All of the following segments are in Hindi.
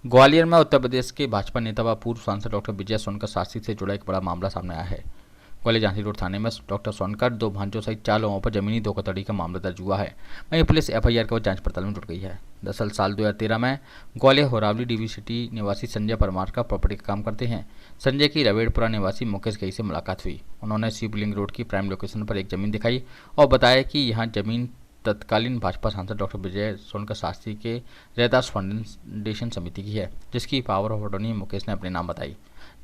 ग्वालियर में उत्तर प्रदेश के भाजपा नेता व पूर्व सांसद डॉक्टर विजय सोनकर शास्त्री से जुड़ा एक बड़ा मामला सामने आया है। ग्वालियर झांसी रोड थाने में डॉक्टर सोनकर, दो भांजों सहित 4 लोगों पर जमीनी धोखाधड़ी का मामला दर्ज हुआ है। वहीं पुलिस एफआईआर के बाद जांच पड़ताल में जुट गई है। दरअसल साल 2013 में ग्वालियर होरावली डीवी सिटी निवासी संजय परमार का प्रॉपर्टी का काम करते हैं। संजय की रवेड़पुरा निवासी मुकेश गई से मुलाकात हुई। उन्होंने शिवलिंग रोड की प्राइम लोकेशन पर एक जमीन दिखाई और बताया कि यहाँ जमीन तत्कालीन भाजपा सांसद डॉक्टर विजय सोनकर शास्त्री के रैदास फाउंडेशन समिति की है, जिसकी पावर ऑफ अटॉर्नी मुकेश ने अपने नाम बताई।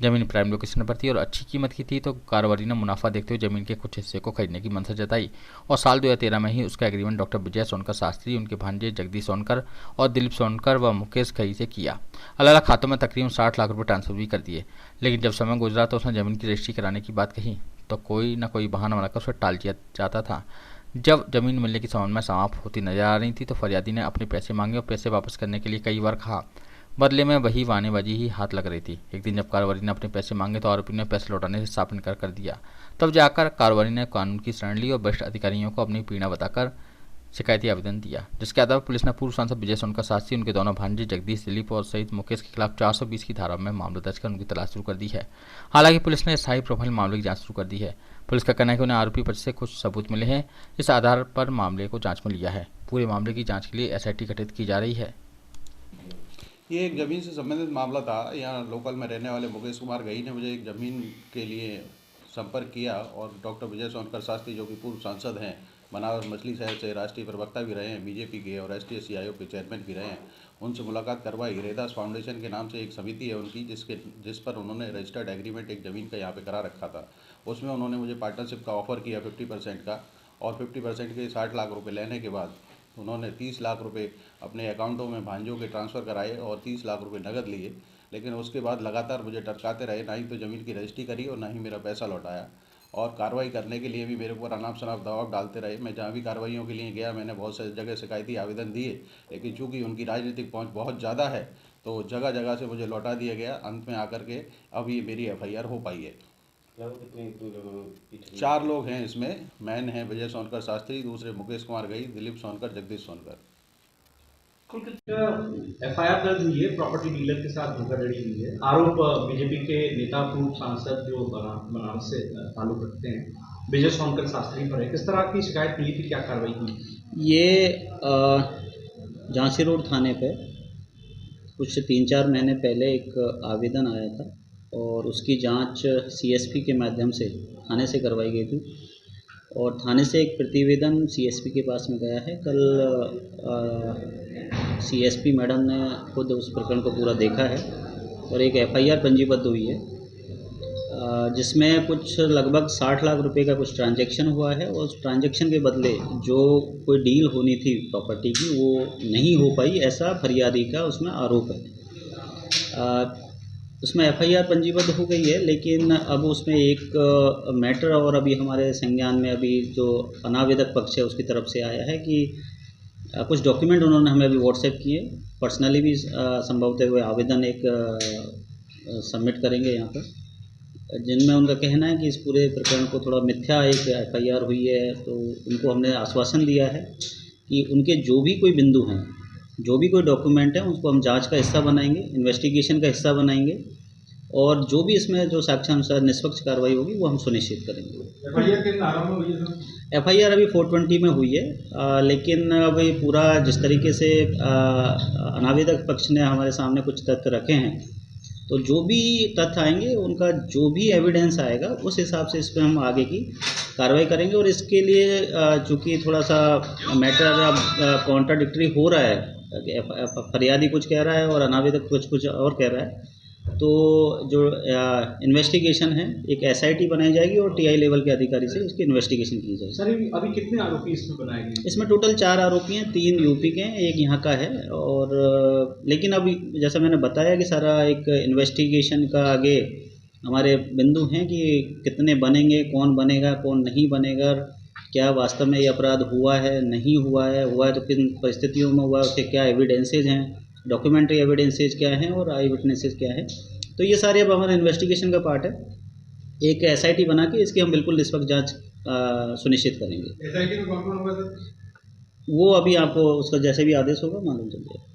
जमीन प्राइम लोकेशन पर थी और अच्छी कीमत की थी, तो कारोबारी ने मुनाफा देखते हुए जमीन के कुछ हिस्से को खरीदने की मंशा जताई और साल 2013 में ही उसका एग्रीमेंट डॉक्टर विजय सोनकर शास्त्री, उनके भांजे जगदीश सोनकर और दिलीप सोनकर व मुकेश खई से किया। अलग अलग खातों में तकरीबन 60 लाख रुपये ट्रांसफर भी कर दिए। लेकिन जब समय गुजरा तो उसने जमीन की रजिस्ट्री कराने की बात कही तो कोई ना कोई बहाना बनाकर उसे टाल दिया जाता था। जब जमीन मिलने की समय समाप्त होती नजर आ रही थी तो फरियादी ने अपने पैसे मांगे और पैसे वापस करने के लिए कई बार कहा। बदले में वही वानेबाजी ही हाथ लग रही थी। एक दिन जब कारोबारी ने अपने पैसे मांगे तो आरोपी ने पैसे लौटाने से साफ इनकार कर दिया। तब जाकर कारोबारी ने कानून की शरण ली और वरिष्ठ अधिकारियों को अपनी पीड़ा बताकर शिकायती आवेदन दिया, जिसके आधार पर पुलिस ने पूर्व सांसद विजय सोनकर शास्त्री, उनके दोनों भांजे जगदीश, दिलीप और सहित मुकेश के खिलाफ 420 की धारा में मामला दर्ज कर उनकी तलाश शुरू कर दी है। हालांकि पुलिस ने इस हाई प्रोफाइल मामले की जांच शुरू कर दी है। पुलिस का कहना है कि उन्हें आरोपी पक्ष से कुछ सबूत मिले हैं। इस आधार पर मामले को जांच में लिया है। पूरे मामले की जांच के लिए एसआईटी गठित की जा रही है। ये एक ज़मीन से संबंधित मामला था। यहाँ लोकल में रहने वाले मुकेश कुमार गई ने मुझे एक ज़मीन के लिए संपर्क किया और डॉक्टर विजय सोनकर शास्त्री, जो कि पूर्व सांसद हैं, बनारस मछली शहर से राष्ट्रीय प्रवक्ता भी रहे हैं बीजेपी के और एसटीएससी आयोग के चेयरमैन भी रहे हैं, उनसे मुलाकात करवाई। रैदास फाउंडेशन के नाम से एक समिति है उनकी, जिस पर उन्होंने रजिस्टर्ड एग्रीमेंट एक ज़मीन का यहाँ पे करा रखा था। उसमें उन्होंने मुझे पार्टनरशिप का ऑफ़र किया 50% का, और 50% के 60 लाख रुपये लेने के बाद उन्होंने 30 लाख रुपए अपने अकाउंटों में भांजों के ट्रांसफ़र कराए और 30 लाख रुपए नकद लिए। लेकिन उसके बाद लगातार मुझे टरकाते रहे, ना ही तो ज़मीन की रजिस्ट्री करी और ना ही मेरा पैसा लौटाया, और कार्रवाई करने के लिए भी मेरे ऊपर अनाप शनाप दबाव डालते रहे। मैं जहाँ भी कार्रवाइयों के लिए गया मैंने बहुत सारी जगह शिकायती आवेदन दिए, लेकिन चूँकि उनकी राजनीतिक पहुँच बहुत ज़्यादा है तो जगह जगह से मुझे लौटा दिया गया। अंत में आकर के अब ये मेरी एफआईआर हो पाई है। 4 लोग हैं इसमें। मैन है विजय सोनकर शास्त्री, दूसरे मुकेश कुमार गई, दिलीप सोनकर, जगदीश सोनकर। एफआईआर दर्ज हुई है, प्रॉपर्टी डीलर के साथ धोखाधड़ी हुई है। आरोप बीजेपी के नेता पूर्व सांसद जो बनारस से ताल्लुक रखते हैं विजय सोनकर शास्त्री पर है। किस तरह की शिकायत मिली थी, क्या कार्रवाई की? ये झांसी रोड थाने पे कुछ 3-4 महीने पहले एक आवेदन आया था और उसकी जांच सीएसपी के माध्यम से थाने से करवाई गई थी और थाने से एक प्रतिवेदन सीएसपी के पास में गया है। कल सीएसपी मैडम ने खुद उस प्रकरण को पूरा देखा है और एक एफआईआर पंजीबद्ध हुई है, जिसमें कुछ लगभग 60 लाख रुपए का कुछ ट्रांजैक्शन हुआ है और उस ट्रांजैक्शन के बदले जो कोई डील होनी थी प्रॉपर्टी की वो नहीं हो पाई, ऐसा फरियादी का उसमें आरोप है। उसमें एफआईआर पंजीबद्ध हो गई है, लेकिन अब उसमें एक मैटर और अभी हमारे संज्ञान में अभी जो अनावेदक पक्ष है उसकी तरफ से आया है कि कुछ डॉक्यूमेंट उन्होंने हमें अभी व्हाट्सएप किए। पर्सनली भी संभवतः हुए आवेदन एक सबमिट करेंगे यहाँ पर, जिनमें उनका कहना है कि इस पूरे प्रकरण को थोड़ा मिथ्या एक एफआईआर हुई है। तो उनको हमने आश्वासन दिया है कि उनके जो भी कोई बिंदु हैं, जो भी कोई डॉक्यूमेंट है, उसको हम जांच का हिस्सा बनाएंगे, इन्वेस्टिगेशन का हिस्सा बनाएंगे और जो भी इसमें जो साक्ष्यानुसार निष्पक्ष कार्रवाई होगी वो हम सुनिश्चित करेंगे। एफआईआर किन धाराओं में हुई है? एफआईआर अभी 420 में हुई है, लेकिन अब ये पूरा जिस तरीके से अनावेदक पक्ष ने हमारे सामने कुछ तथ्य रखे हैं, तो जो भी तथ्य आएंगे उनका जो भी एविडेंस आएगा उस हिसाब से इस पर हम आगे की कार्रवाई करेंगे। और इसके लिए चूँकि थोड़ा सा मैटर कॉन्ट्राडिक्टरी हो रहा है, फरियादी कुछ कह रहा है और अनावेदक कुछ और कह रहा है, तो जो इन्वेस्टिगेशन है एक एसआईटी बनाई जाएगी और टीआई लेवल के अधिकारी से इसकी इन्वेस्टिगेशन की जाएगी। सर अभी कितने आरोपी इसमें बनाए गए? इसमें टोटल 4 आरोपी हैं, 3 यूपी के हैं, एक यहाँ का है। और लेकिन अभी जैसा मैंने बताया कि सारा एक इन्वेस्टिगेशन का आगे हमारे बिंदु हैं कि कितने बनेंगे, कौन बनेगा, कौन नहीं बनेगा, क्या वास्तव में ये अपराध हुआ है, नहीं हुआ है तो किन परिस्थितियों में हुआ है, उसके क्या एविडेंसेज हैं, डॉक्यूमेंट्री एविडेंसेज क्या हैं और आई विटनेसेज क्या है। तो ये सारे अब हमारे इन्वेस्टिगेशन का पार्ट है। एक एसआईटी बना के इसकी हम बिल्कुल निष्पक्ष जांच सुनिश्चित करेंगे। एसआईटी में कौन कौन होगा सर? वो अभी आपको उसका जैसे भी आदेश होगा मालूम चल जाएगा।